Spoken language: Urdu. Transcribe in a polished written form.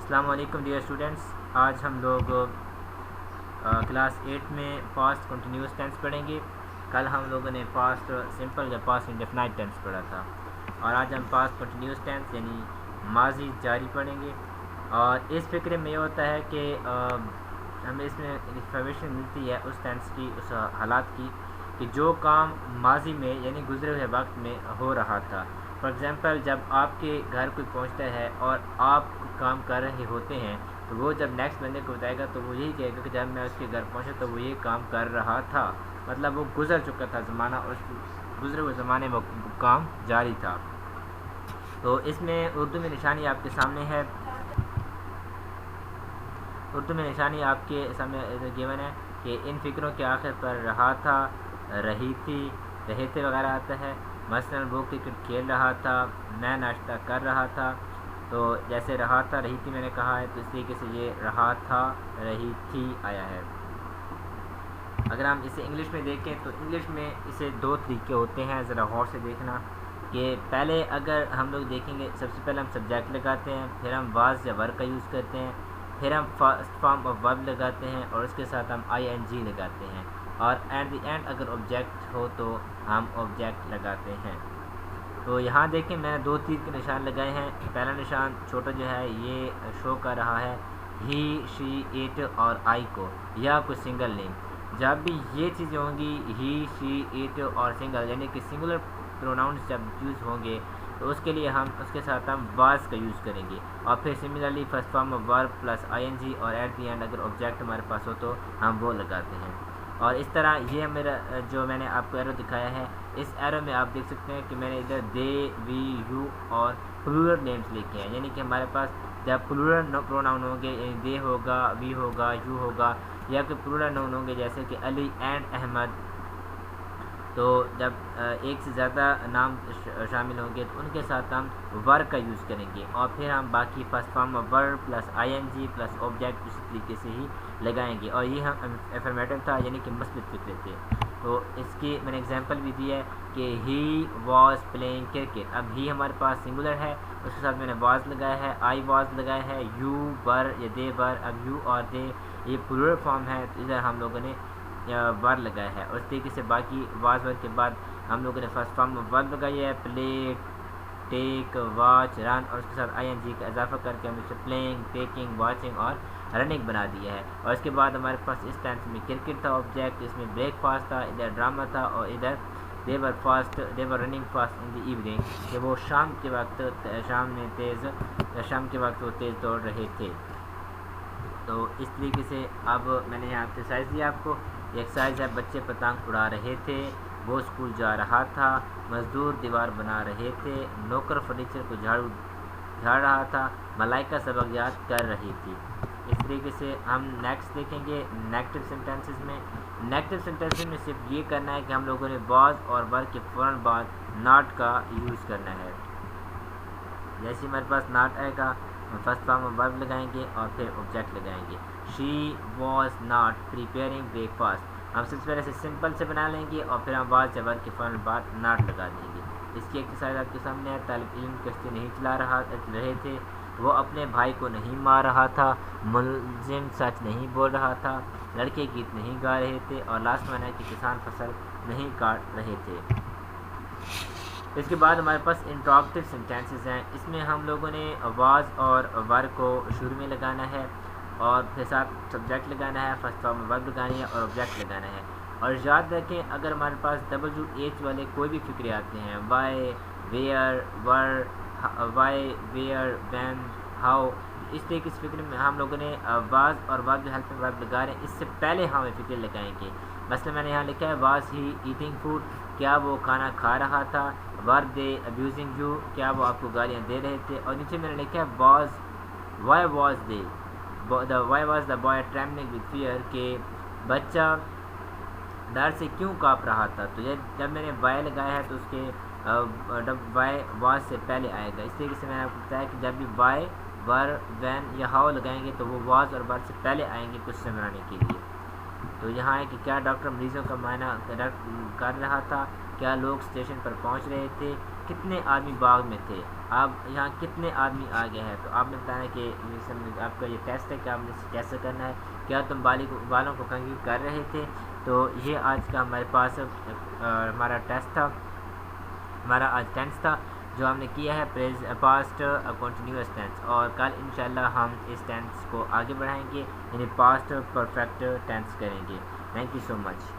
السلام علیکم ڈیئر اسٹوڈنٹس، آج ہم لوگ کلاس 8 میں پاسٹ کنٹینیوس ٹینس پڑھیں گے۔ کل ہم لوگوں نے پاسٹ سمپل یا پاسٹ انڈیفینائٹ ٹینس پڑھا تھا، اور آج ہم پاسٹ کنٹینیوس ٹینس یعنی ماضی جاری پڑھیں گے۔ اور اس فکر میں یہ ہوتا ہے کہ ہمیں اس میں انفارمیشن ملتی ہے اس ٹینس کی، اس حالات کی کہ جو کام ماضی میں یعنی گزرے ہوئے وقت میں ہو رہا تھا۔ فار ایگزامپل، جب آپ کے گھر کوئی پہنچتا ہے اور آپ کام کر رہے ہوتے ہیں تو وہ جب نیکسٹ بندے کو بتائے گا تو وہ یہی کہے گا کہ جب میں اس کے گھر پہنچا تو وہ یہ کام کر رہا تھا، مطلب وہ گزر چکا تھا زمانہ اور اس گزرے ہوئے زمانے میں کام جاری تھا۔ تو اس میں اردو میں نشانی آپ کے سامنے ہے، اردو میں نشانی آپ کے سامنے گیون ہے کہ ان فکروں کے آخر پر رہا تھا، رہی تھی، رہے تھے وغیرہ آتا ہے۔ مثلاً وہ کرکٹ کھیل رہا تھا، میں ناشتہ کر رہا تھا۔ تو جیسے رہا تھا رہی تھی میں نے کہا ہے، تو اس طریقے سے یہ رہا تھا رہی تھی آیا ہے۔ اگر ہم اسے انگلش میں دیکھیں تو انگلش میں اسے دو طریقے ہوتے ہیں، ذرا غور سے دیکھنا کہ پہلے اگر ہم لوگ دیکھیں گے سب سے پہلے ہم سبجیکٹ لگاتے ہیں، پھر ہم واز یا ور کا یوز کرتے ہیں، پھر ہم فرسٹ فارم آف ورب لگاتے ہیں اور اس کے ساتھ ہم آئی این جی لگاتے ہیں، اور ایٹ دی اینڈ اگر آبجیکٹ ہو تو ہم آبجیکٹ لگاتے ہیں۔ تو یہاں دیکھیں میں نے دو تیر کے نشان لگائے ہیں۔ پہلا نشان چھوٹا جو ہے یہ شو کر رہا ہے ہی، شی، اٹ اور آئی کو، یا کوئی سنگل نیم۔ جب بھی یہ چیزیں ہوں گی ہی، شی، اٹ اور سنگل یعنی کہ سنگولر پروناؤنس جب یوز ہوں گے تو اس کے لیے ہم اس کے ساتھ ہم واز کا یوز کریں گے، اور پھر similarly first form of verb plus I N G, اور ایٹ دی اینڈ اگر آبجیکٹ ہمارے پاس ہو تو ہم وہ لگاتے ہیں۔ اور اس طرح یہ میرا جو میں نے آپ کو ایرو دکھایا ہے، اس ایرو میں آپ دیکھ سکتے ہیں کہ میں نے ادھر دے، وی، یو اور پلورل نیمز لکھے ہیں، یعنی کہ ہمارے پاس جب پلورل پروناؤن ہوں گے یعنی دے ہوگا، وی ہوگا، یو ہوگا، یا کہ پلورل نون ہوں گے جیسے کہ علی اینڈ احمد، تو جب ایک سے زیادہ نام شامل ہوں گے تو ان کے ساتھ ہم ور کا یوز کریں گے، اور پھر ہم باقی first form of verb plus I N G plus object اسی طریقے سے ہی لگائیں گے، اور یہ ہم افرمیٹو تھا یعنی کہ مثبت فکرے تھے۔ تو اس کی میں نے اگزامپل بھی دی ہے کہ ہی واز پلینگ کرکٹ۔ اب ہی ہمارے پاس سنگولر ہے، اس کے ساتھ میں نے واز لگایا ہے، آئی واز لگایا ہے، یو ور یا دے ور، اب یو اور دے یہ پلورل فارم ہے تو ادھر ہم لوگوں نے ور لگایا ہے، اور اس طریقے سے باقی واز ور کے بعد ہم لوگوں نے فرسٹ فارم آف ورب لگائی ہے، پلے، ٹیک، واچ، رن، اور اس کے ساتھ آئی این جی کا اضافہ کر کے ہم اسے پلینگ، ٹیکنگ، واچنگ اور رننگ بنا دیا ہے۔ اور اس کے بعد ہمارے پاس اس ٹینس میں کرکٹ تھا آبجیکٹ، اس میں بریک فاسٹ تھا، ادھر ڈرامہ تھا، اور ادھر they were running fast in the evening, کہ وہ شام کے وقت وہ تیز دوڑ رہے تھے۔ تو اس طریقے سے اب میں نے یہاں ایکسرسائز دی آپ کو، یہ ایکسرسائز ہے بچے پتنگ اڑا رہے تھے، وہ اسکول جا رہا تھا، مزدور دیوار بنا رہے تھے، نوکر فرنیچر کو جھاڑ رہا تھا، ملائکہ سبق یاد کر رہی تھی۔ اس طریقے سے ہم نیکسٹ دیکھیں گے نیگیٹو سینٹینسز میں۔ نیگیٹو سینٹینسز میں صرف یہ کرنا ہے کہ ہم لوگوں نے واز اور ور کے فوراً بعد ناٹ کا یوز کرنا ہے۔ جیسے ہمارے پاس ناٹ آئے گا ہم فرسٹ فارم آف ورب لگائیں گے اور پھر آبجیکٹ لگائیں گے۔ She was not preparing break fast, ہم سب سے پہلے سے سمپل سے بنا لیں گے اور پھر ہم واز یا ور کے فوراً بعد ناٹ لگا دیں گے۔ اس کی ایکسرسائز آپ کے سامنے ہے۔ طالب علم کشتی نہیں چلا رہے تھے، وہ اپنے بھائی کو نہیں مار رہا تھا، ملزم سچ نہیں بول رہا تھا، لڑکے گیت نہیں گا رہے تھے، اور لاسٹ میں ہے کہ کسان فصل نہیں کاٹ رہے تھے۔ اس کے بعد ہمارے پاس انٹراگیٹو سینٹینسز ہیں، اس میں ہم لوگوں نے واز اور ور کو شروع میں لگانا ہے، اور پھر ساتھ سبجیکٹ لگانا ہے، فرسٹ فارم ورب لگانی ہے اور آبجیکٹ لگانا ہے۔ اور یاد رکھیں اگر ہمارے پاس ڈبلیو ایچ والے کوئی بھی فکرے آتے ہیں، why, where, were, why, where, when, how, اس طریقے سے فکر میں ہم لوگوں نے واز اور ورب جو ہیلپنگ ورب لگا رہے ہیں اس سے پہلے ہم فکر لگائیں گے۔ مثلا میں نے یہاں لکھا ہے واز ہی ایٹنگ فوڈ، کیا وہ کھانا کھا رہا تھا، ور دے ابیوزنگ یو، کیا وہ آپ کو گالیاں دے رہے تھے، اور نیچے میں نے لکھا ہے Y was they Y was the boy trembling with fair, کہ بچہ ڈر سے کیوں کانپ رہا تھا۔ تو جب میں نے وائی لگایا ہے تو اس کے وائی واز سے پہلے آئے گا۔ اس طریقے سے میں نے آپ کو بتایا کہ جب بھی وائی، ور، وین یا ہاؤ لگائیں گے تو وہ واز اور ور سے پہلے آئیں گے کچھ سے بنانے کے لیے۔ تو یہاں ہے کہ کیا ڈاکٹر مریضوں کا معائنہ کر رہا تھا، کیا لوگ اسٹیشن پر پہنچ رہے تھے، کتنے آدمی باغ میں تھے، آپ یہاں کتنے آدمی آ گئے ہیں، تو آپ نے بتانا کہ آپ کا یہ ٹیسٹ ہے کہ آپ نے کیسے کرنا ہے، کیا تم بالوں کو کنگھی کر رہے تھے. تو یہ آج کا ہمارے پاس ہمارا ٹیسٹ تھا، ہمارا آج ٹینس تھا جو ہم نے کیا ہے پاسٹ کنٹینیوس ٹینس، اور کل انشاءاللہ ہم اس ٹینس کو آگے بڑھائیں گے، یعنی پاسٹ پرفیکٹ ٹینس کریں گے. Thank you so much.